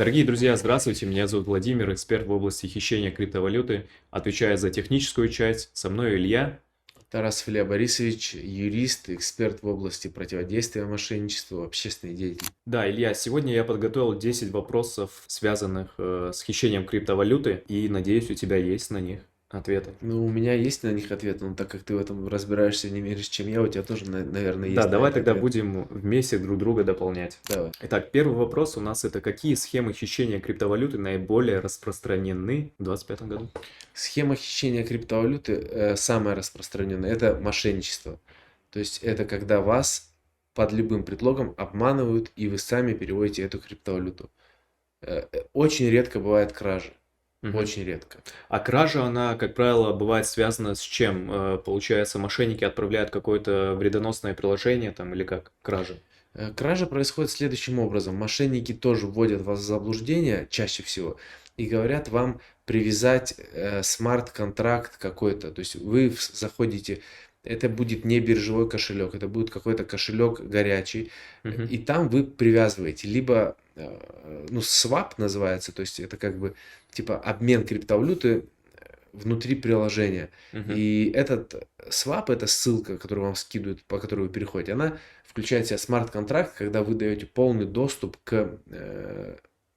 Дорогие друзья, здравствуйте, меня зовут Владимир, эксперт в области хищения криптовалюты, отвечаю за техническую часть, со мной Илья. Тарасов Илья Борисович, юрист, эксперт в области противодействия мошенничеству, общественный деятель. Да, Илья, сегодня я подготовил 10 вопросов, связанных с хищением криптовалюты, и надеюсь, у тебя есть на них ответы. Ну, у меня есть на них ответ, но так как ты в этом разбираешься не меньше, чем я, у тебя тоже, наверное, Да, есть на давай это тогда ответ. будем вместе друг друга дополнять. Давай. Итак, первый вопрос у нас это какие схемы хищения криптовалюты наиболее распространены в 2025 году? Схема хищения криптовалюты самая распространенная – это мошенничество. То есть это когда вас под любым предлогом обманывают, и вы сами переводите эту криптовалюту. Очень редко бывает кражи. Мгм. Очень редко. А кража, она, как правило, бывает связана с чем? Получается, мошенники отправляют какое-то вредоносное приложение там или как кража? Кража происходит следующим образом. Мошенники тоже вводят вас в заблуждение чаще всего и говорят вам привязать смарт-контракт какой-то. То есть вы заходите, это будет не биржевой кошелек, это будет какой-то кошелек горячий, Мгм. и там вы привязываете либо, ну, swap называется, то есть это как бы типа обмен криптовалюты внутри приложения. Мгм. И этот swap, эта ссылка, которую вам скидывают, по которой вы переходите, она включает в себя смарт-контракт, когда вы даете полный доступ к,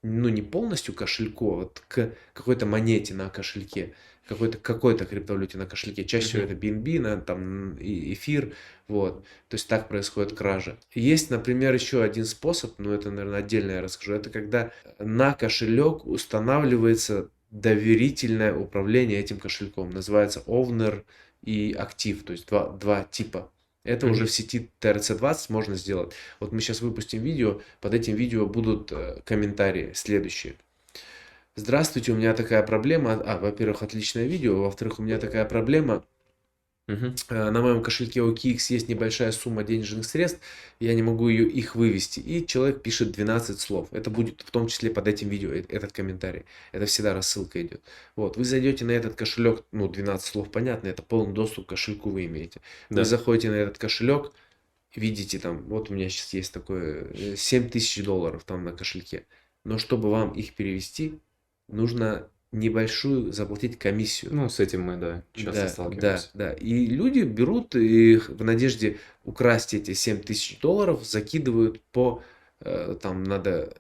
ну не полностью кошельку, а вот к какой-то монете на кошельке, какой-то криптовалюте на кошельке. Чаще всего Мгм. это BNB, там и эфир, вот. То есть так происходит кража. Есть, например, еще один способ, но это, наверное, отдельно я расскажу. Это когда на кошелек устанавливается доверительное управление этим кошельком. Называется Owner и актив, то есть два типа. Это уже Мгм. в сети TRC20 можно сделать. Вот мы сейчас выпустим видео, под этим видео будут комментарии следующие. Здравствуйте, у меня такая проблема. Во-первых, отличное видео. Во-вторых, у меня такая проблема. Мгм. На моем кошельке OKX есть небольшая сумма денежных средств, я не могу их вывести. И человек пишет 12 слов. Это будет в том числе под этим видео, этот комментарий. Это всегда рассылка идет. Вот, вы зайдете на этот кошелек, ну, 12 слов, понятно, это полный доступ к кошельку вы имеете. Вы Да. заходите на этот кошелек, видите там, вот у меня сейчас есть такое, 7000 долларов там на кошельке. Но чтобы вам их перевести, нужно небольшую заплатить комиссию. Ну, с этим мы, да, часто Да, да, сталкиваемся. да. И люди берут и в надежде украсть эти 7000 долларов, закидывают по, там надо,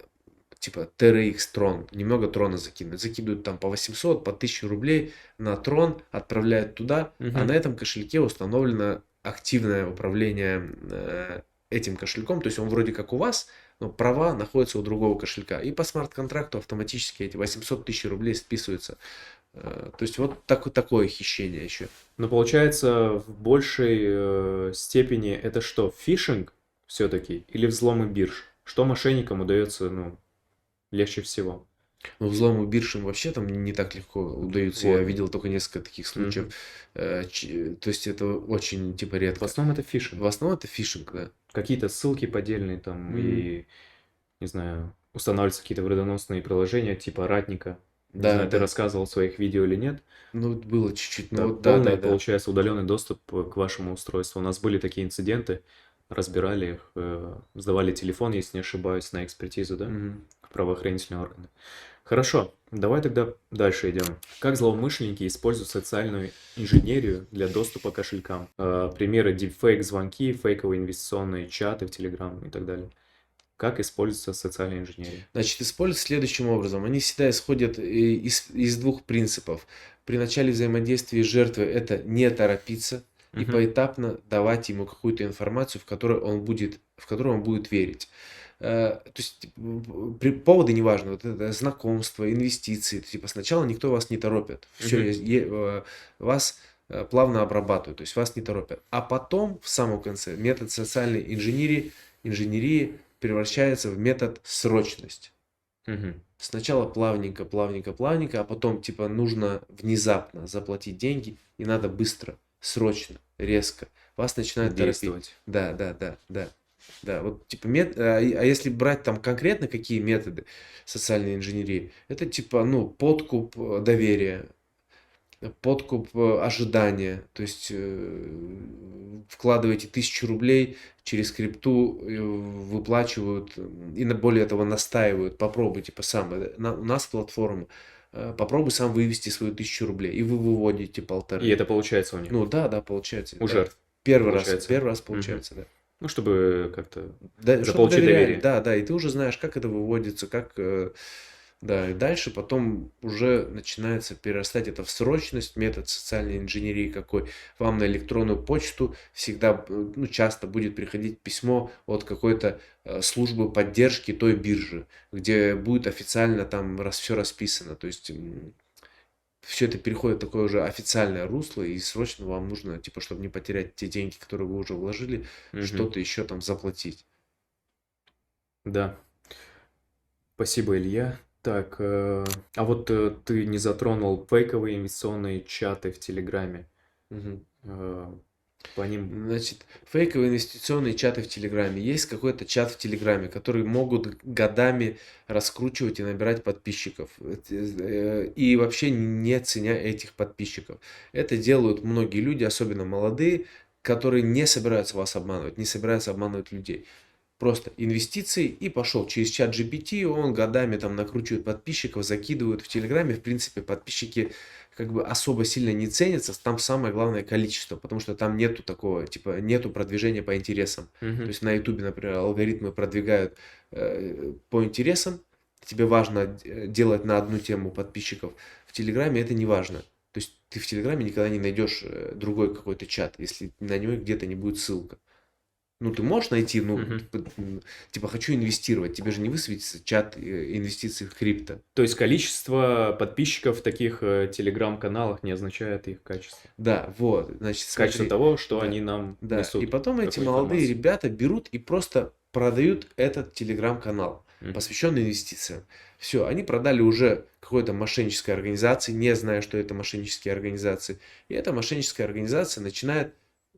типа, TRX Tron, немного трона закинуть. Закидывают там по 800, по 1000 рублей на трон, отправляют туда, а на Мгм. этом кошельке установлено активное управление этим кошельком. То есть он вроде как у вас, но права находятся у другого кошелька. И по смарт-контракту автоматически эти 800 тысяч рублей списываются. То есть вот такое хищение еще. Но получается, в большей степени это что, фишинг все-таки или взломы бирж? Что мошенникам удается, ну, легче всего? Ну, взломы бирж им вообще там не так легко удаются. Я Вот. видел только несколько таких случаев. Мгм. То есть это очень типа В редко. основном это В фишинг. основном это фишинг, да. Какие-то ссылки поддельные там Мгм. и, не знаю, устанавливаются какие-то вредоносные приложения типа Ратника. Не Да, знаю, ты да. рассказывал в своих видео или нет. Ну, вот было чуть-чуть, Да, но вот да, да, полный, да. получается, удаленный доступ к вашему устройству. У нас были такие инциденты, разбирали их, сдавали телефон, если не ошибаюсь, на экспертизу, да, Мгм. в правоохранительные органы. Хорошо, давай тогда дальше идем. Как злоумышленники используют социальную инженерию для доступа к кошелькам? Примеры deepfake звонки, фейковые инвестиционные чаты в Telegram и так далее. Как используется социальная инженерия? Значит, используют следующим образом. Они всегда исходят из двух принципов. При начале взаимодействия жертвы это не торопиться и Мгм. поэтапно давать ему какую-то информацию, в которую он будет верить. То есть поводы неважно, вот это знакомство, инвестиции, типа сначала никто вас не торопит, Мгм. все, вас плавно обрабатывают, то есть вас не торопят. А потом, в самом конце, метод социальной инженерии превращается в метод срочность. Мгм. Сначала плавненько, плавненько, плавненько, а потом типа нужно внезапно заплатить деньги, и надо быстро, срочно, резко. Вас начинают торопить. Действовать. Да, да, да, да. Да, вот типа если брать там конкретно какие методы социальной инженерии, это типа, ну, подкуп доверия, подкуп ожидания. То есть вкладываете 1000 рублей, через крипту выплачивают и более того настаивают. Попробуй, типа сам. У нас платформа. Попробуй сам вывести свою 1000 рублей. И вы выводите И 1,5. это получается у них, Ну да, да, получается. у Да. жертв, получается. Первый раз Мгм. получается, да. Ну, чтобы как-то Да, чтобы заполучить доверяли, доверие. да, да, и ты уже знаешь, как это выводится, да, и дальше потом уже начинается перерастать это в срочность, метод социальной инженерии какой. Вам на электронную почту всегда, ну, часто будет приходить письмо от какой-то службы поддержки той биржи, где будет официально там все расписано, то есть все это переходит в такое уже официальное русло, и срочно вам нужно, типа, чтобы не потерять те деньги, которые вы уже вложили, Мгм. что-то еще там заплатить. Да. Спасибо, Илья. Так, а вот ты не затронул фейковые инвестиционные чаты в Телеграме. Мгм. Э, По ним... Значит, фейковые инвестиционные чаты в Телеграме. Есть какой-то чат в Телеграме, который могут годами раскручивать и набирать подписчиков. И вообще не ценя этих подписчиков. Это делают многие люди, особенно молодые, которые не собираются вас обманывать, не собираются обманывать людей. Просто инвестиции и пошел через чат GPT, он годами там накручивает подписчиков, закидывают в Телеграме. В принципе, подписчики как бы особо сильно не ценятся, там самое главное количество, потому что там нету такого, типа, нету продвижения по интересам. То Мгм. есть на Ютубе, например, алгоритмы продвигают по интересам, тебе важно делать на одну тему подписчиков. В Телеграме это не важно. То есть ты в Телеграме никогда не найдешь другой какой-то чат, если на него где-то не будет ссылка. Ну, ты можешь найти, ну, Мгм. типа, хочу инвестировать, тебе же не высветится чат инвестиций в крипто. То есть количество подписчиков в таких телеграм-каналах не означает их качество. Да, вот, значит, Качество смотри, того, что да, они нам да. И несут, потом эти какую молодые информацию. ребята берут и просто продают этот телеграм-канал, Мгм. посвященный инвестициям. Все, они продали уже какой-то мошеннической организации, не зная, что это мошеннические организации. И эта мошенническая организация начинает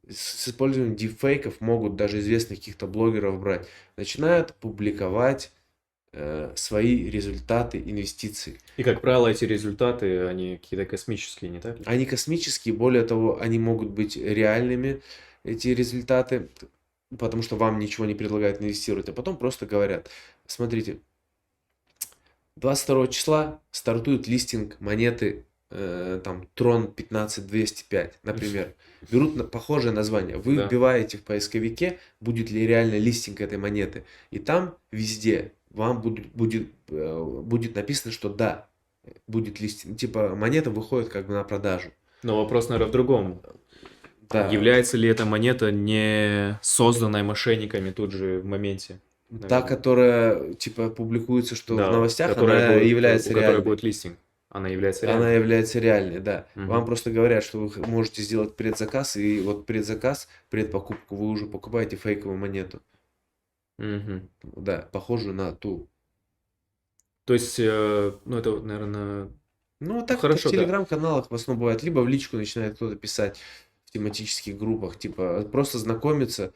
с использованием дипфейков, могут даже известных каких-то блогеров брать, начинают публиковать свои результаты инвестиций. И, как правило, эти результаты, они какие-то космические, не так ли? Они космические, более того, они могут быть реальными, эти результаты, потому что вам ничего не предлагают инвестировать, а потом просто говорят, смотрите, 22 числа стартует листинг монеты там Трон 15205, например. Берут похожее название. Вы Да. вбиваете в поисковике, будет ли реально листинг этой монеты. И там везде вам будет написано, что да, будет листинг. Типа монета выходит как бы на продажу. Но вопрос, наверное, в другом. Да, Является ли эта монета не созданной мошенниками тут же в моменте, та, наверное? которая типа публикуется, что в Да, новостях, которая она будет, у является которой реальной. будет листинг. Она является Она реальной. является реальной, да. Вам Мгм. просто говорят, что вы можете сделать предзаказ, и вот предзаказ, предпокупку, вы уже покупаете фейковую монету. Мгм. Да, похожую на ту. То есть, ну, это, наверное, Ну, вот так это в хорошо, да. телеграм-каналах в основном бывает. Либо в личку начинает кто-то писать в тематических группах, типа просто знакомиться.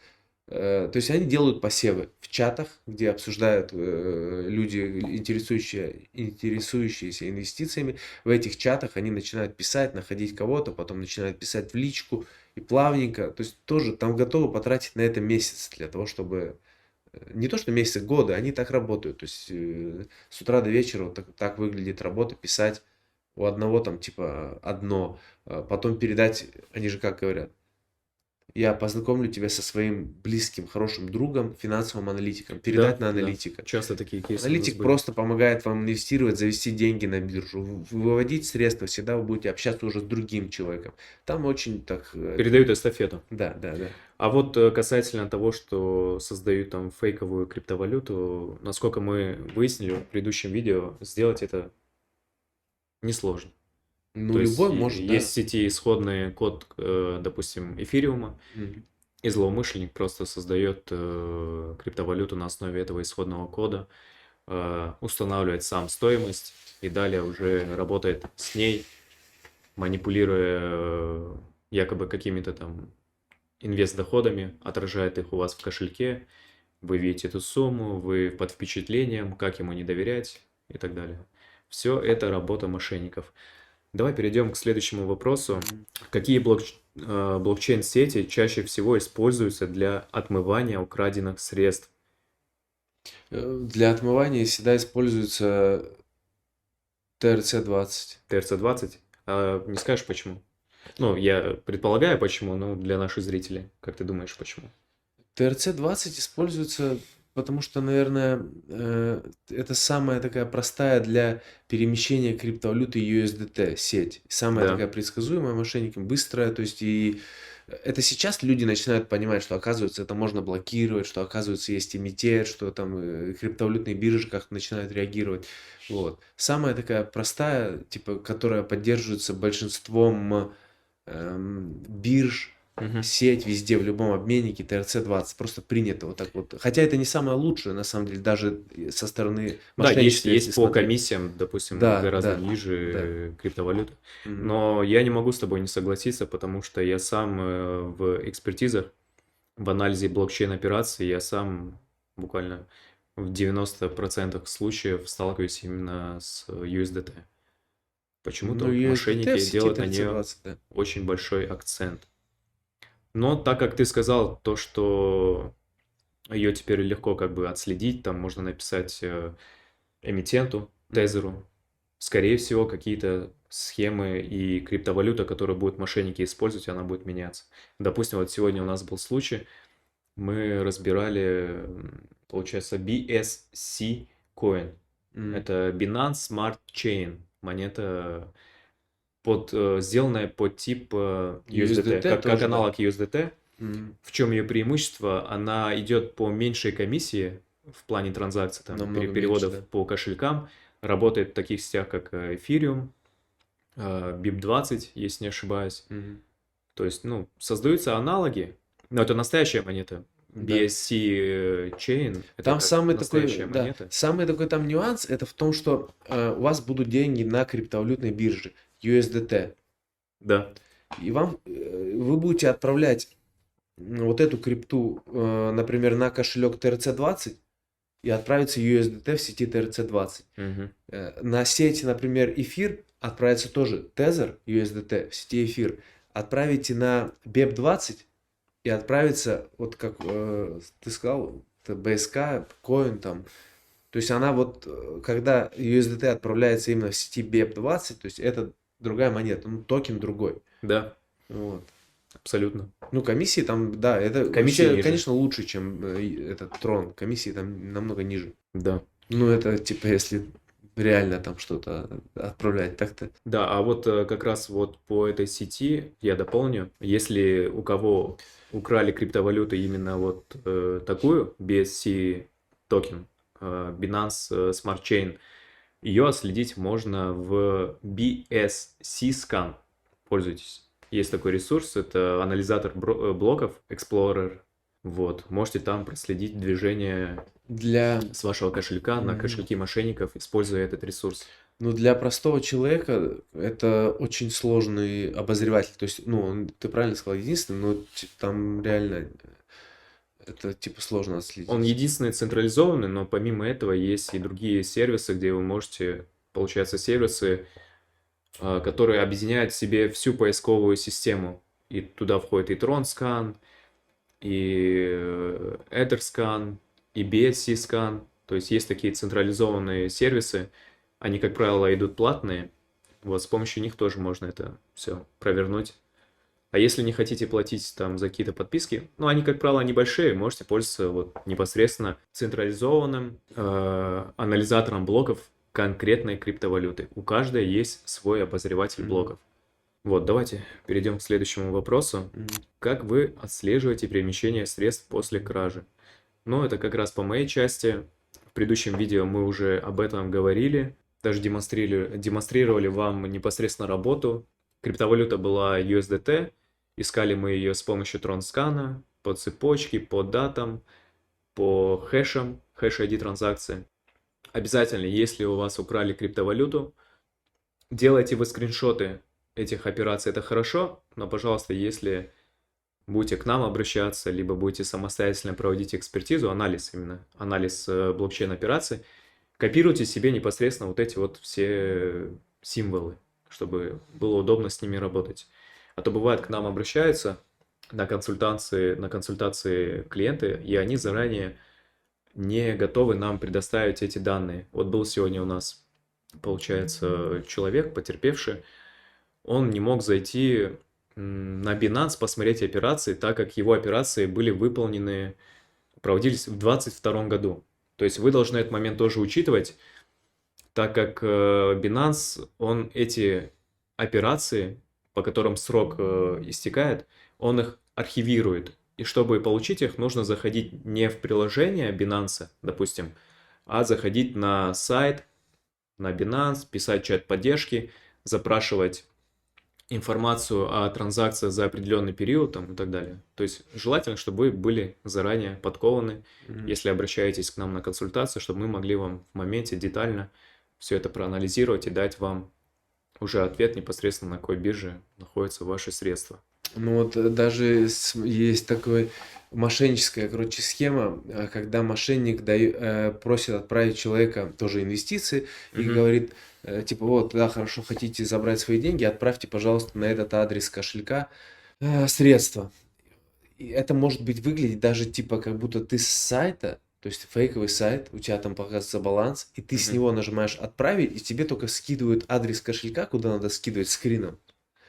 То есть они делают посевы в чатах, где обсуждают люди, интересующиеся инвестициями. В этих чатах они начинают писать, находить кого-то, потом начинают писать в личку и плавненько. То есть тоже там готовы потратить на это месяц для того, чтобы... Не то, что месяцы, годы, они так работают. То есть с утра до вечера вот так выглядит работа, писать у одного там типа одно, потом передать, они же как говорят, я познакомлю тебя со своим близким, хорошим другом, финансовым аналитиком, Да, передать на да. аналитика. Часто такие кейсы у нас Аналитик были. просто помогает вам инвестировать, завести деньги на биржу, выводить средства, всегда вы будете общаться уже с другим человеком. Там очень так... Передают эстафету. Да, да, да. А вот касательно того, что создают там фейковую криптовалюту, насколько мы выяснили в предыдущем видео, сделать это несложно. Ну, То есть любой может, есть да. в сети исходный код, допустим, эфириума, Мгм. и злоумышленник просто создает криптовалюту на основе этого исходного кода, устанавливает сам стоимость и далее уже работает с ней, манипулируя якобы какими-то там инвест-доходами, отражает их у вас в кошельке, вы видите эту сумму, вы под впечатлением, как ему не доверять и так далее. Все это работа мошенников. Давай перейдем к следующему вопросу. Мгм. Какие блокчейн-сети чаще всего используются для отмывания украденных средств? Для отмывания всегда используется TRC-20. TRC-20? А не скажешь почему? Ну, я предполагаю почему, но для наших зрителей, как ты думаешь, почему? TRC-20 используется, потому что, наверное, это самая такая простая для перемещения криптовалюты USDT сеть. Самая Да, такая предсказуемая мошенникам, быстрая. То есть и это сейчас люди начинают понимать, что оказывается это можно блокировать, что оказывается есть эмитет, что там криптовалютные биржи как-то начинают реагировать. Вот. Самая такая простая, типа, которая поддерживается большинством бирж, мгм. сеть везде, в любом обменнике TRC-20. Просто принято вот так вот. Хотя это не самое лучшее, на самом деле, даже со стороны Да, есть, мошенничества, если есть по смотреть. комиссиям, допустим, Да, гораздо да, да. ниже криптовалюта. Мгм. Но я не могу с тобой не согласиться, потому что я сам в экспертизах, в анализе блокчейн-операций, я сам буквально в 90% случаев сталкиваюсь именно с USDT. Ну, Почему-то USDT в мошенники сети делают на нее TRC-20, да. очень большой акцент. Но так как ты сказал то, что ее теперь легко как бы отследить, там можно написать эмитенту, Мгм. тезеру, скорее всего, какие-то схемы и криптовалюта, которую будут мошенники использовать, она будет меняться. Допустим, вот сегодня у нас был случай, мы разбирали, получается, BSC Coin. Мгм. Это Binance Smart Chain, монета, сделанная под тип USDT, USDT как тоже, да. аналог USDT. Мгм. В чем ее преимущество? Она идет по меньшей комиссии в плане транзакций, там, Намного меньше, переводов да. по кошелькам. Работает в таких сетях, как Ethereum, BIP20, если не ошибаюсь. Мгм. То есть, ну, создаются аналоги, но это настоящая монета. Да. BSC Chain — это Там как самый такой, настоящая да, монета. самый такой там нюанс, это в том, что у вас будут деньги на криптовалютной бирже USDT. Да. И вы будете отправлять вот эту крипту, например, на кошелек TRC-20 и отправится USDT в сети TRC-20. Мгм. На сеть, например, эфир отправится тоже Tether USDT в сети эфир. Отправите на BEP-20 и отправится, вот как ты сказал, это BSK, Coin там. То есть она вот, когда USDT отправляется именно в сети BEP-20, то есть это другая монета, ну, токен другой. Да, Вот. абсолютно. Ну, комиссии там, да, это Комиссия вообще, ниже. конечно, лучше, чем этот Трон. Комиссии там намного ниже. Да. Ну, это типа, если реально там что-то отправлять, так-то. Да, а вот как раз вот по этой сети я дополню, если у кого украли криптовалюту именно вот такую, BSC токен, Binance Smart Chain, ее отследить можно в BSC Scan. Пользуйтесь. Есть такой ресурс, это анализатор блоков, Explorer. Вот, можете там проследить движение Для, с вашего кошелька на Мгм. кошельки мошенников, используя этот ресурс. Ну, для простого человека это очень сложный обозреватель. То есть, ну, ты правильно сказал, единственный, но там реально это типа сложно Он отследить. единственный централизованный, но помимо этого есть и другие сервисы, где вы можете, получается, сервисы, которые объединяют в себе всю поисковую систему. И туда входит и TronScan, и EtherScan, и BSC-Scan. То есть есть такие централизованные сервисы. Они, как правило, идут платные. Вот с помощью них тоже можно это все провернуть. А если не хотите платить там за какие-то подписки, ну, они, как правило, небольшие, можете пользоваться вот непосредственно централизованным анализатором блоков конкретной криптовалюты. У каждой есть свой обозреватель Мгм. блоков. Вот, давайте перейдем к следующему вопросу. Мгм. Как вы отслеживаете перемещение средств после кражи? Ну, это как раз по моей части. В предыдущем видео мы уже об этом говорили. Даже демонстрировали вам непосредственно работу. Криптовалюта была USDT. Искали мы ее с помощью TronScan по цепочке, по датам, по хэшам, хэш ID транзакции. Обязательно, если у вас украли криптовалюту, делайте вы скриншоты этих операций, это хорошо, но, пожалуйста, если будете к нам обращаться, либо будете самостоятельно проводить экспертизу, анализ именно, анализ блокчейн-операций, копируйте себе непосредственно вот эти вот все символы. чтобы было удобно с ними работать. А то бывает, к нам обращаются на консультации клиенты, и они заранее не готовы нам предоставить эти данные. Вот был сегодня у нас, получается, человек, потерпевший, он не мог зайти на Binance посмотреть операции, так как его операции были выполнены, проводились в 2022 году. То есть вы должны этот момент тоже учитывать, так как Binance, он эти операции, по которым срок истекает, он их архивирует. И чтобы получить их, нужно заходить не в приложение Binance, допустим, а заходить на сайт, на Binance, писать чат поддержки, запрашивать информацию о транзакциях за определенный период там, и так далее. То есть желательно, чтобы вы были заранее подкованы, Мгм. если обращаетесь к нам на консультацию, чтобы мы могли вам в моменте детально все это проанализировать и дать вам уже ответ непосредственно, на какой бирже находятся ваши средства. Ну вот даже есть такое мошенническая, короче, схема, когда мошенник просит отправить человека тоже инвестиции и Мгм. говорит, типа, вот, да, хорошо, хотите забрать свои деньги, отправьте, пожалуйста, на этот адрес кошелька средства. И это может быть выглядеть даже типа как будто ты с сайта, то есть фейковый сайт, у тебя там показывается баланс, и ты с Мгм. него нажимаешь отправить, и тебе только скидывают адрес кошелька, куда надо скидывать скрином.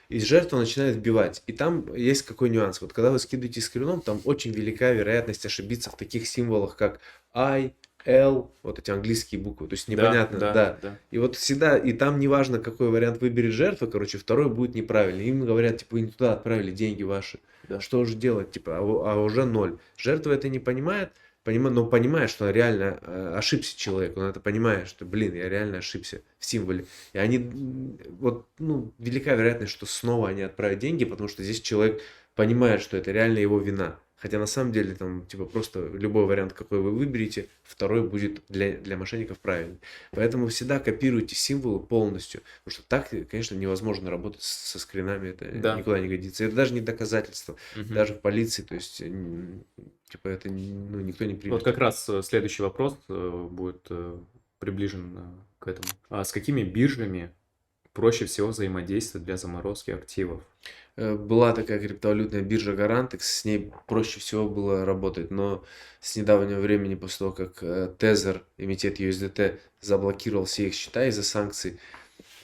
И жертва начинает вбивать. И там есть какой нюанс. Вот когда вы скидываете скрином, там очень велика вероятность ошибиться в таких символах, как I, L, вот эти английские буквы. То есть Да, непонятно, да, да. да. И вот всегда, и там неважно, какой вариант выберет жертва, короче, второй будет неправильный. Им говорят, типа, вы не туда отправили деньги ваши. Да. Что же делать, типа, а уже ноль. Жертва это не понимает, но понимает, что реально ошибся человек. Он это понимает, что, блин, я реально ошибся в символе. И они, вот, ну, велика вероятность, что снова они отправят деньги, потому что здесь человек понимает, что это реально его вина. Хотя на самом деле там, типа, просто любой вариант, какой вы выберете, второй будет для мошенников правильный. Поэтому всегда копируйте символы полностью. Потому что так, конечно, невозможно работать со скринами, это Да. никуда не годится. Это даже не доказательство. Мгм. Даже в полиции, то есть, типа, это ну, никто не Вот примет. как раз следующий вопрос будет приближен к этому. А с какими биржами проще всего взаимодействовать для заморозки активов? Была такая криптовалютная биржа Garantex, с ней проще всего было работать, но с недавнего времени, после того, как Tether, эмитент USDT, заблокировал все их счета из-за санкций,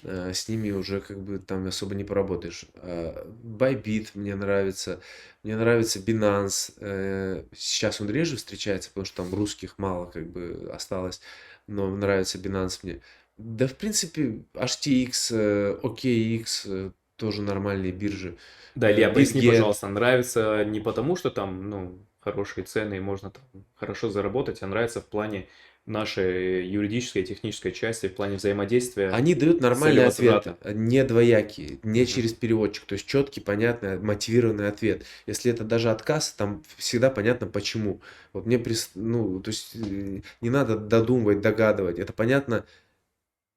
с ними уже как бы там особо не поработаешь. Bybit мне нравится Binance. Сейчас он реже встречается, потому что там русских мало как бы осталось, но нравится Binance мне. Да, в принципе, HTX, OKX тоже нормальные биржи. Да, Илья, поясни, Bitget. пожалуйста, нравится не потому, что там, ну, хорошие цены и можно там хорошо заработать, а нравится в плане нашей юридической и технической части, в плане взаимодействия Они дают с нормальный целью ответ, возврата. не двоякие, не Мгм. через переводчик, то есть четкий, понятный, мотивированный ответ. Если это даже отказ, там всегда понятно почему. Вот мне, ну, то есть не надо додумывать, догадывать, это понятно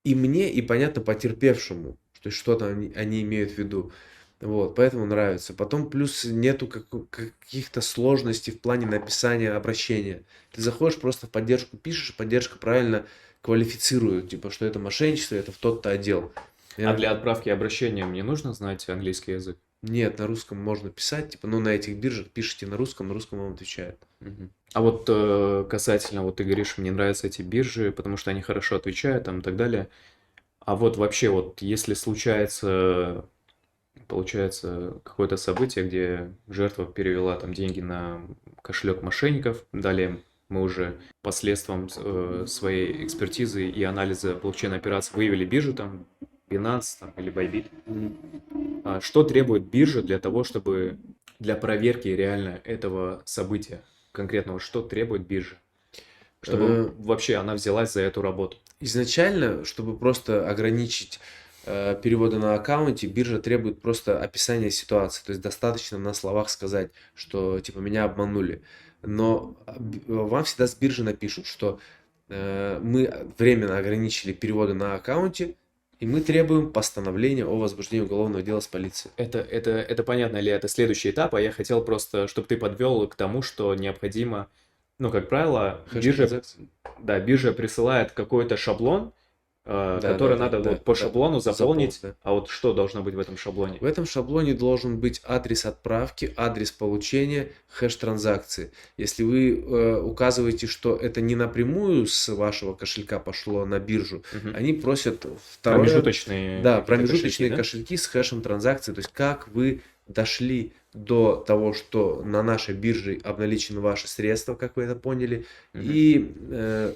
и мне, и понятно потерпевшему, то есть что там они имеют в виду. Вот, поэтому нравится. Потом плюс нету каких-то сложностей в плане написания обращения. Ты заходишь просто в поддержку, пишешь, поддержка правильно квалифицирует, типа, что это мошенничество, это в тот-то отдел. А для отправки обращения мне нужно знать английский язык? Нет, на русском можно писать, типа, ну, на этих биржах пишите на русском вам отвечают. Мгм. А вот касательно, вот ты говоришь, мне нравятся эти биржи, потому что они хорошо отвечают там и так далее. А вот вообще вот, если случается, получается, какое-то событие, где жертва перевела там деньги на кошелек мошенников, далее мы уже посредством своей экспертизы и анализа блокчейн-операций выявили биржу там, Binance там, или Bybit. Что требует биржа для того, чтобы для проверки реально этого события конкретного, что требует биржа, чтобы Э, вообще она взялась за эту работу? Изначально, чтобы просто ограничить переводы на аккаунте, биржа требует просто описания ситуации. То есть достаточно на словах сказать, что типа меня обманули. Но вам всегда с биржи напишут, что мы временно ограничили переводы на аккаунте, и мы требуем постановления о возбуждении уголовного дела с полицией. Это понятно ли, это следующий этап, а я хотел просто, чтобы ты подвел к тому, что необходимо, ну, как правило, Хэш биржа, транзакции. да, биржа присылает какой-то шаблон, Да, да, который да, надо да, вот по да. шаблону Заполнить, заполнить. да. А вот что должно быть в этом шаблоне? В этом шаблоне должен быть адрес отправки, адрес получения, хэш транзакции. Если вы указываете, что это не напрямую с вашего кошелька пошло на биржу, Мгм. они просят второе, Промежуточные да, какие-то кошельки, промежуточные да? кошельки с хэшем транзакции. То есть как вы дошли до того, что на нашей бирже обналичены ваши средства, как вы это поняли, Мгм. и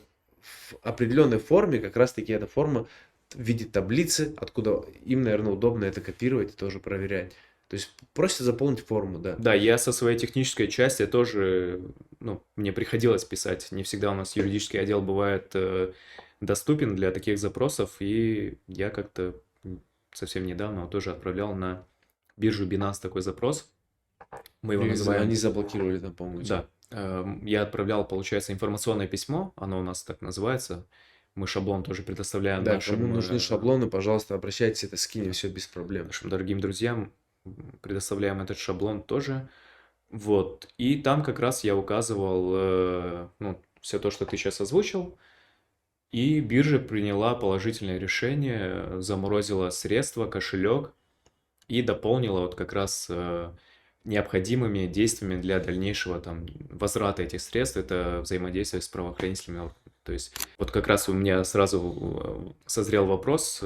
в определенной форме, как раз таки эта форма в виде таблицы, откуда им, наверное, удобно это копировать и тоже проверять. То есть просто заполнить форму, да. Да, я со своей технической части тоже, ну, мне приходилось писать. Не всегда у нас юридический отдел бывает доступен для таких запросов, и я как-то совсем недавно вот тоже отправлял на биржу Binance такой запрос. Мы его Они называем, заблокировали там, по-моему, тебя. да, я отправлял, получается, информационное письмо, оно у нас так называется. Мы шаблон тоже предоставляем Да, кому нашим нужны шаблоны, пожалуйста, обращайтесь, это скинем все без проблем. нашим дорогим друзьям, предоставляем этот шаблон тоже. Вот. И там как раз я указывал, ну, все то, что ты сейчас озвучил, и биржа приняла положительное решение, заморозила средства, кошелек и дополнила вот как раз необходимыми действиями для дальнейшего там возврата этих средств, это взаимодействие с правоохранительными органами. То есть вот как раз у меня сразу созрел вопрос,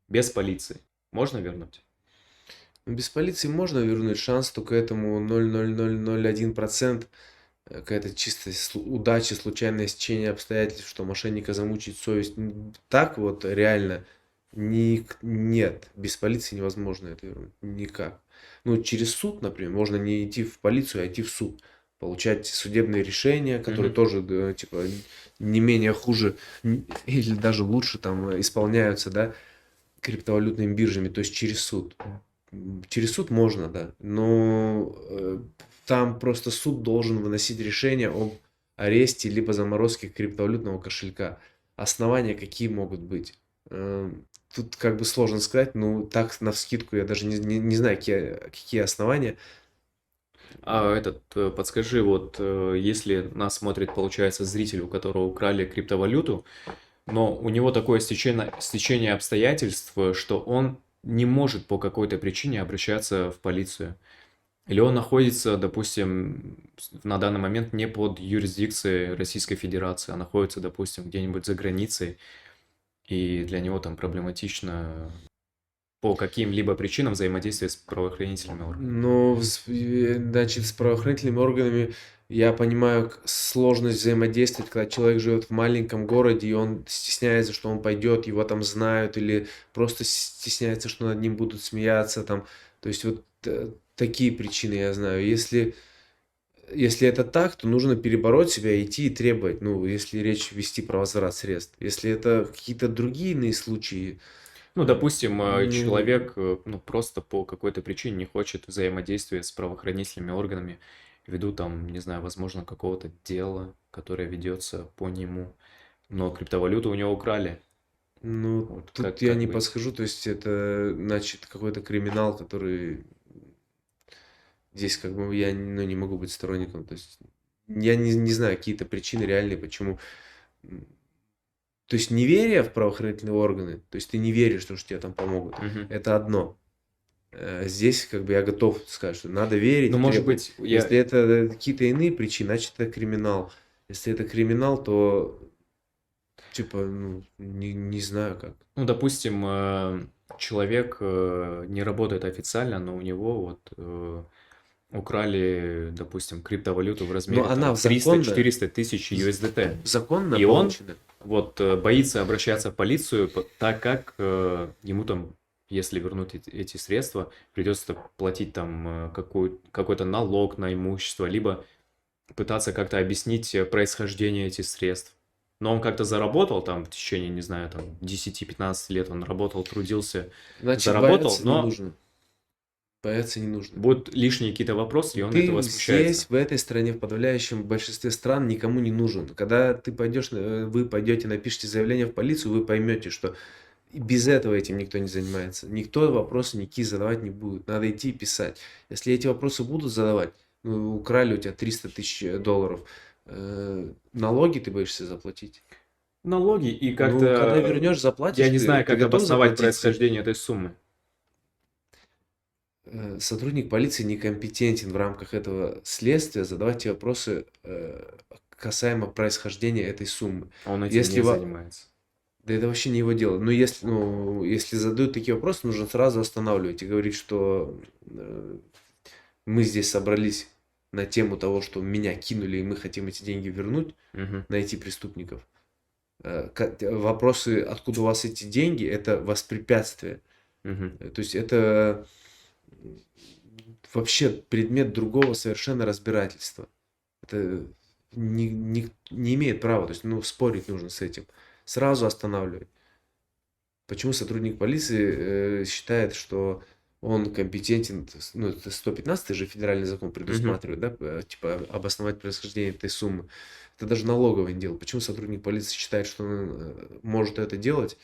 без полиции можно вернуть? Ну, без полиции можно вернуть шанс, только этому 0,0001%. Какая-то чисто удача, случайное стечение обстоятельств, что мошенника замучить совесть. Так вот реально нет. Без полиции невозможно это вернуть. Никак. Ну, через суд, например, можно не идти в полицию, а идти в суд. Получать судебные решения, которые Мгм. тоже, да, типа, не менее хуже или даже лучше там исполняются, да, криптовалютными биржами, то есть через суд. Через суд можно, да, но там просто суд должен выносить решение об аресте либо заморозке криптовалютного кошелька. Основания какие могут быть? Э, Тут как бы сложно сказать, ну так навскидку я даже не знаю, какие основания. Подскажи, вот если нас смотрит, получается, зритель, у которого украли криптовалюту, но у него такое стечение обстоятельств, что он не может по какой-то причине обращаться в полицию. Или он находится, допустим, на данный момент не под юрисдикцией Российской Федерации, а находится, допустим, где-нибудь за границей, и для него там проблематично по каким-либо причинам взаимодействие с правоохранительными органами. Но, значит, с правоохранительными органами я понимаю сложность взаимодействовать, когда человек живет в маленьком городе, и он стесняется, что он пойдет, его там знают, или просто стесняется, что над ним будут смеяться там. То есть вот такие причины я знаю. Если это так, то нужно перебороть себя, идти и требовать, ну, если речь вести про возврат средств. Если это какие-то другие иные случаи, Ну, допустим, ну, человек, ну, просто по какой-то причине не хочет взаимодействия с правоохранительными органами, ввиду там, не знаю, возможно, какого-то дела, которое ведется по нему, но криптовалюту у него украли. ну, Вот тут я как не быть? подскажу, то есть это, значит, какой-то криминал, который здесь как бы я ну, не могу быть сторонником, то есть я не знаю какие-то причины реальные, почему. То есть неверие в правоохранительные органы, то есть ты не веришь, что тебе там помогут, Мгм. это одно. Здесь как бы я готов сказать, что надо Ну, верить и может требовать. быть, я... Если это какие-то иные причины, значит это криминал. Если это криминал, то типа, ну, не знаю как. Ну, допустим, человек не работает официально, но у него вот украли, допустим, криптовалюту в Но размере она там законно, 300-400 тысяч USDT. законно И он получена. вот боится обращаться в полицию, так как ему там, если вернуть эти средства, придется платить там какой-то налог на имущество, либо пытаться как-то объяснить происхождение этих средств. Но он как-то заработал там в течение, не знаю, там 10-15 лет он работал, трудился, Значит, заработал, бояться не но нужно. Бояться не нужно. будут лишние какие-то вопросы, и он этого Ты смущается. здесь, в этой стране, в подавляющем большинстве стран никому не нужен. Когда ты пойдешь, вы пойдете, напишите заявление в полицию, вы поймете, что и без этого этим никто не занимается. Никто вопросы никакие задавать не будет. Надо идти и писать. Если эти вопросы будут задавать, ну, украли у тебя 300 тысяч долларов, налоги ты боишься заплатить? налоги и Ну, когда как-то вернешь, я заплатишь, не знаю, ты как готов обосновать заплатить? происхождение этой суммы. Сотрудник полиции некомпетентен в рамках этого следствия задавать тебе вопросы касаемо происхождения этой суммы. Он этим Если не занимается. Да это вообще не его дело. Но если, ну, если задают такие вопросы, нужно сразу останавливать и говорить, что мы здесь собрались на тему того, что меня кинули, и мы хотим эти деньги вернуть, Мгм. найти преступников. Вопросы, откуда у вас эти деньги, это воспрепятствие. Мгм. То есть это вообще предмет другого совершенно разбирательства. Это не имеет права, то есть, ну, спорить нужно с этим. Сразу останавливать. Почему сотрудник полиции считает, что он компетентен, ну, это 115 же федеральный закон Мгм. предусматривает, да, типа обосновать происхождение этой суммы. Это даже налоговое не дело. Почему сотрудник полиции считает, что он может это делать?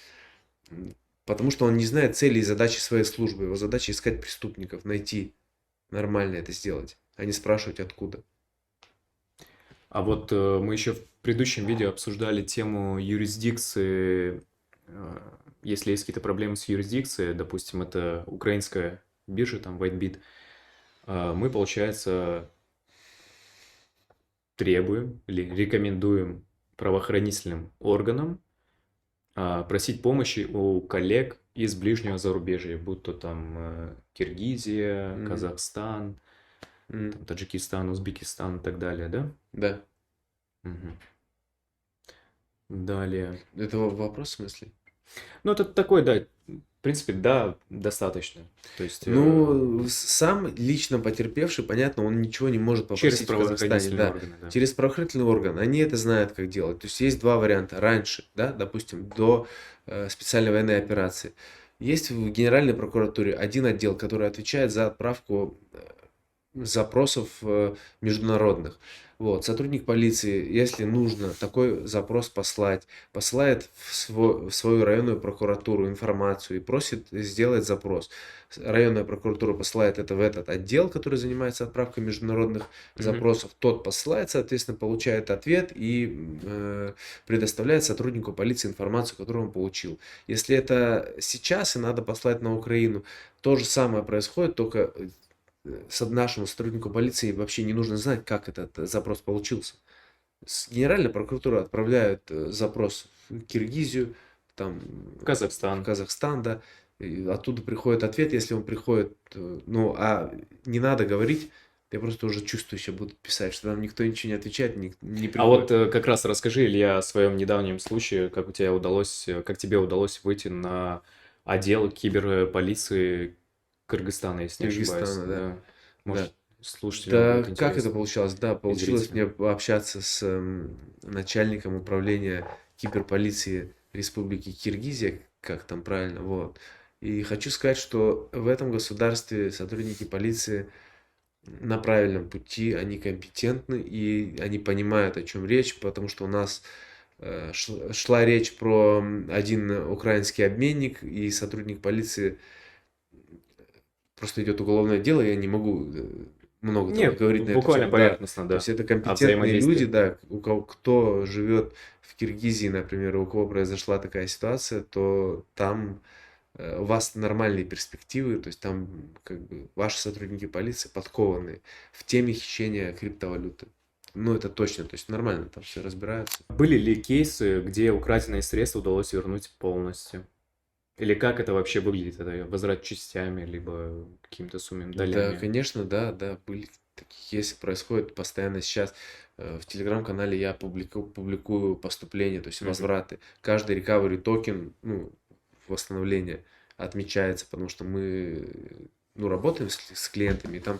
Потому что он не знает цели и задачи своей службы. Его задача искать преступников, найти, нормально это сделать, а не спрашивать откуда. А вот мы еще в предыдущем видео обсуждали тему юрисдикции. Если есть какие-то проблемы с юрисдикцией, допустим, это украинская биржа, там, WhiteBit, мы, получается, требуем или рекомендуем правоохранительным органам просить помощи у коллег из ближнего зарубежья, будь то там Киргизия, Мгм. Казахстан, Мгм. там, Таджикистан, Узбекистан и так далее, да? Да. Мгм. Далее. Это вопрос в смысле? Ну, это такой, да, в принципе, да, достаточно. То есть Ну, сам лично потерпевший, понятно, он ничего не может через попросить в Казахстане, правоохранительные да. органы, да. Через правоохранительный орган. Они это знают, как делать. То есть есть два варианта. Раньше, да, допустим, до специальной военной операции. Есть в Генеральной прокуратуре один отдел, который отвечает за отправку запросов международных. Вот. Сотрудник полиции, если нужно такой запрос послать, посылает в свою районную прокуратуру информацию и просит сделать запрос. Районная прокуратура посылает это в этот отдел, который занимается отправкой международных Мгм. запросов. Тот посылает, соответственно, получает ответ и предоставляет сотруднику полиции информацию, которую он получил. Если это сейчас и надо послать на Украину, то же самое происходит, только нашему сотруднику полиции вообще не нужно знать, как этот запрос получился. С Генеральной прокуратуры отправляют запрос в Киргизию, там, В в Казахстан. Казахстан, да, и оттуда приходит ответ, если он приходит, ну, а не надо говорить, я просто уже чувствую, сейчас будут писать, что нам никто ничего не отвечает, не А вот приходит. как раз расскажи, Илья, о своем недавнем случае, как у тебя удалось, как тебе удалось выйти на отдел киберполиции Кыргызстана, если не ошибаюсь. Киргизстана, да, Да. да. Может, слушателям Да, будет как это интересно получалось? Да, и получилось зрителям. мне пообщаться с начальником управления киберполиции Республики Киргизия, как там правильно, вот. И хочу сказать, что в этом государстве сотрудники полиции на правильном пути, они компетентны и они понимают, о чем речь, потому что у нас шла речь про один украинский обменник, и сотрудник полиции, просто идет уголовное дело, я не могу много там Не, говорить на эту буквально тему, да. поверхностно, То да. есть это О компетентные люди, взаимодействии. да, у кого кто живет в Киргизии, например, у кого произошла такая ситуация, то там у вас нормальные перспективы, то есть там как бы ваши сотрудники полиции подкованные в теме хищения криптовалюты. Ну, это точно, то есть нормально там все разбираются. Были ли кейсы, где украденные средства удалось вернуть полностью? Или как это вообще выглядит? Это возврат частями, либо какими-то суммами, Да, долями? конечно, да, да, были такие кейсы, происходят постоянно сейчас. В телеграм-канале я публикую поступления, то есть Мгм. возвраты. Каждый recovery токен, ну, восстановление отмечается, потому что мы, ну, работаем с клиентами, и там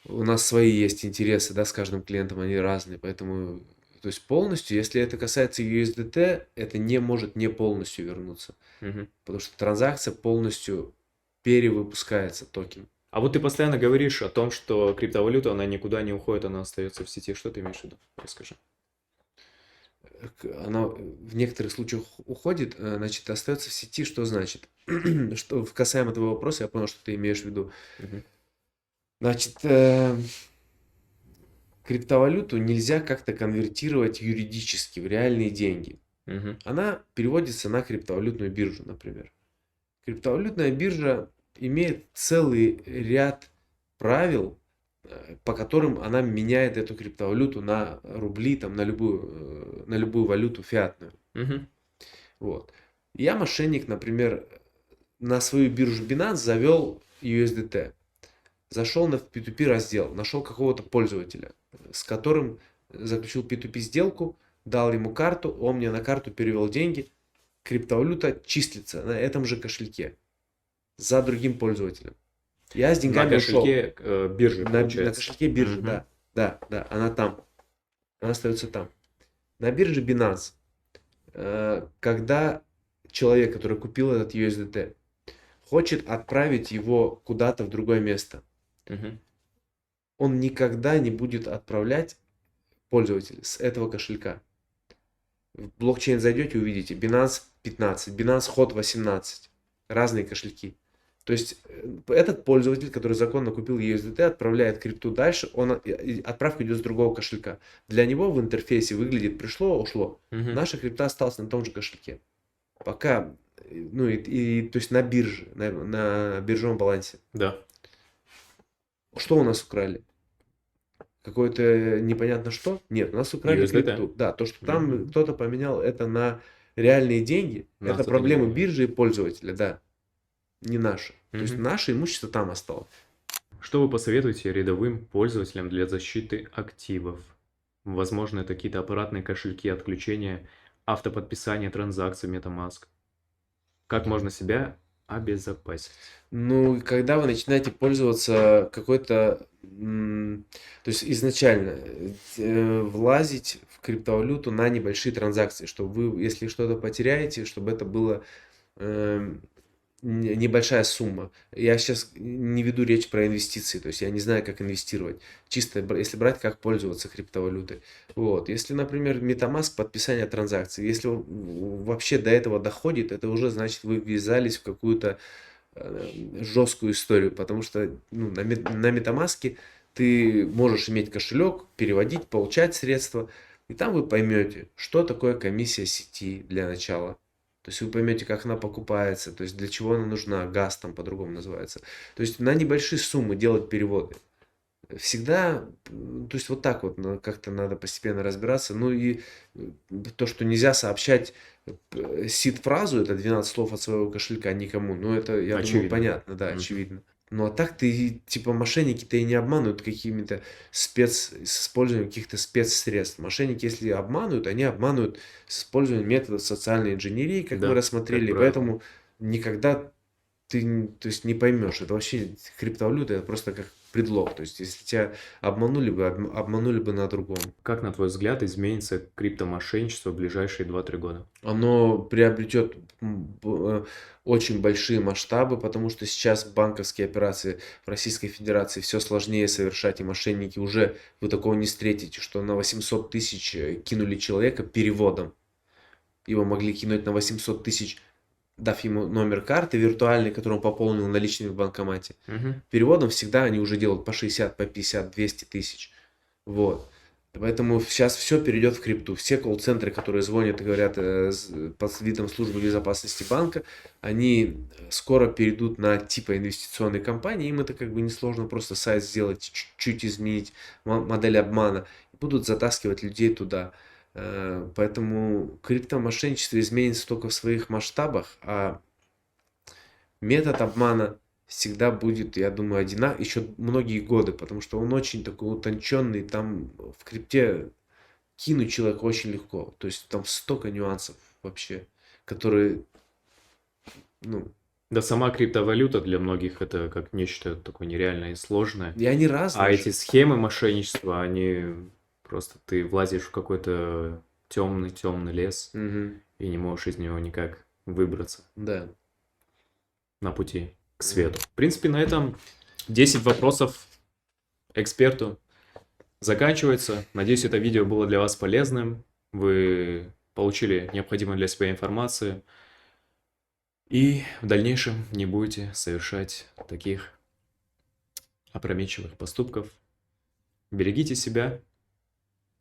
у нас свои есть интересы, да, с каждым клиентом, они разные, поэтому, то есть полностью, если это касается USDT, это не может не полностью вернуться, Мгм. потому что транзакция полностью перевыпускается токен. А вот ты постоянно говоришь о том, что криптовалюта, она никуда не уходит, она остается в сети. Что ты имеешь в виду? Расскажи. Она в некоторых случаях уходит, значит, остается в сети. Что значит? Что касаемо твоего вопроса, я понял, что ты имеешь в виду. Мгм. Значит, криптовалюту нельзя как-то конвертировать юридически в реальные деньги. Мгм. Она переводится на криптовалютную биржу, например. Криптовалютная биржа имеет целый ряд правил, по которым она меняет эту криптовалюту на рубли, там, на любую валюту фиатную. Мгм. Вот. Я мошенник, например, на свою биржу Binance завел USDT. Зашел на P2P раздел, нашел какого-то пользователя, с которым заключил P2P сделку, дал ему карту, он мне на карту перевел деньги, криптовалюта числится на этом же кошельке за другим пользователем. Я с На деньгами ушел. кошельке биржи, На получается. кошельке биржи, Мгм. да. Да, она там. Она остается там. На бирже Binance, когда человек, который купил этот USDT, хочет отправить его куда-то в другое место, Мгм. он никогда не будет отправлять пользователя с этого кошелька. В блокчейн зайдете, увидите Binance 15, Binance Hot 18. Разные кошельки. То есть этот пользователь, который законно купил USDT, отправляет крипту дальше, отправка идет с другого кошелька. Для него в интерфейсе выглядит пришло, ушло. Мгм. Наша крипта осталась на том же кошельке. Пока, ну то есть на бирже, на биржевом балансе. Да. Что у нас украли? Какое-то непонятно что? Нет, у нас украли USDT. крипту. Да, то, что там Мгм. кто-то поменял это на реальные деньги, это Нас это не проблемы волнует. биржи и пользователя, да, не наши. То есть Мгм. наше имущество там осталось. Что вы посоветуете рядовым пользователям для защиты активов? Возможно, это какие-то аппаратные кошельки отключения, автоподписания транзакций MetaMask. Как можно себя обезопасить? Ну, когда вы начинаете пользоваться какой-то, то есть изначально влазить в криптовалюту на небольшие транзакции, чтобы вы, если что-то потеряете, чтобы это было эм, небольшая сумма. Я сейчас не веду речь про инвестиции, то есть я не знаю, как инвестировать. Чисто если брать, как пользоваться криптовалютой. Вот. Если, например, MetaMask, подписание транзакции, если вообще до этого доходит, это уже значит, вы ввязались в какую-то жесткую историю, потому что ну, на MetaMask ты можешь иметь кошелек, переводить, получать средства, и там вы поймете, что такое комиссия сети для начала. То есть вы поймете, как она покупается, то есть для чего она нужна, газ там по-другому называется. То есть на небольшие суммы делать переводы. Всегда, то есть вот так вот как-то надо постепенно разбираться. Ну и то, что нельзя сообщать сид-фразу, это 12 слов от своего кошелька никому. Ну это, я думаю, Очевидно. понятно, да, Мгм. очевидно. Ну а так ты, типа, мошенники-то и не обманывают какими-то с использованием каких-то спецсредств. Мошенники, если обманывают, они обманывают с использованием методов социальной инженерии, как мы Да, как рассмотрели. правило. Поэтому никогда ты, то есть, не поймешь. Это вообще криптовалюта, это просто как предлог. То есть, если тебя обманули бы на другом. Как, на твой взгляд, изменится криптомошенничество в ближайшие 2-3 года? Оно приобретет очень большие масштабы, потому что сейчас банковские операции в Российской Федерации все сложнее совершать, и мошенники уже, вы такого не встретите, что на 800 тысяч кинули человека переводом. Его могли кинуть на 800 тысяч, дав ему номер карты виртуальный, который он пополнил наличными в банкомате. Мгм. Переводом всегда они уже делают по 60, по 50, 200 тысяч. Вот. Поэтому сейчас все перейдет в крипту. Все колл-центры, которые звонят и говорят под видом службы безопасности банка, они скоро перейдут на типа инвестиционной компании. Им это как бы несложно просто сайт сделать, чуть-чуть изменить модель обмана. И будут затаскивать людей туда. Поэтому криптомошенничество изменится только в своих масштабах, а метод обмана всегда будет, я думаю, одинаков еще многие годы, потому что он очень такой утонченный, там в крипте кинуть человека очень легко, то есть там столько нюансов вообще, которые, ну, Да сама криптовалюта для многих это как нечто такое нереальное и сложное. и они А разные эти же. схемы мошенничества, они просто ты влазишь в какой-то темный лес Мгм. и не можешь из него никак выбраться Да. на пути к Мгм. свету. В принципе, на этом 10 вопросов эксперту заканчивается. Надеюсь, это видео было для вас полезным. Вы получили необходимую для себя информацию. И в дальнейшем не будете совершать таких опрометчивых поступков. Берегите себя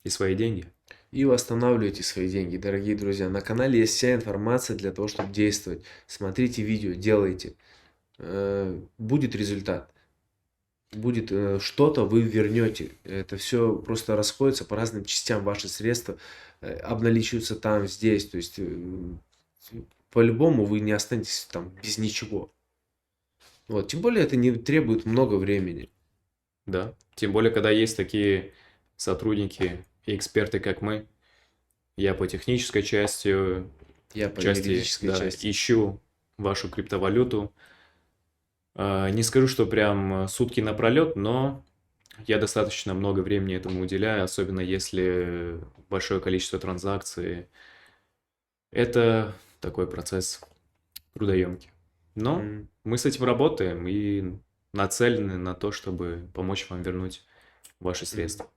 и свои деньги. и восстанавливайте свои деньги, дорогие друзья. На канале есть вся информация для того, чтобы действовать. Смотрите видео, делайте. Будет результат. Будет что-то, вы вернете. Это все просто расходится по разным частям. Ваши средства обналичиваются там, здесь. То есть по-любому вы не останетесь там без ничего. Вот. Тем более это не требует много времени. Да. Тем более, когда есть такие сотрудники и эксперты, как мы. Я по технической части, Я по юридической да, части. ищу вашу криптовалюту. Не скажу, что прям сутки напролет, но я достаточно много времени этому уделяю, особенно если большое количество транзакций. Это такой процесс трудоемкий. Но М, мы с этим работаем и нацелены на то, чтобы помочь вам вернуть ваши м. средства.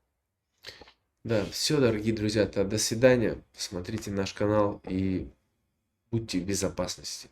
Да, все, дорогие друзья, до свидания. Смотрите наш канал и будьте в безопасности.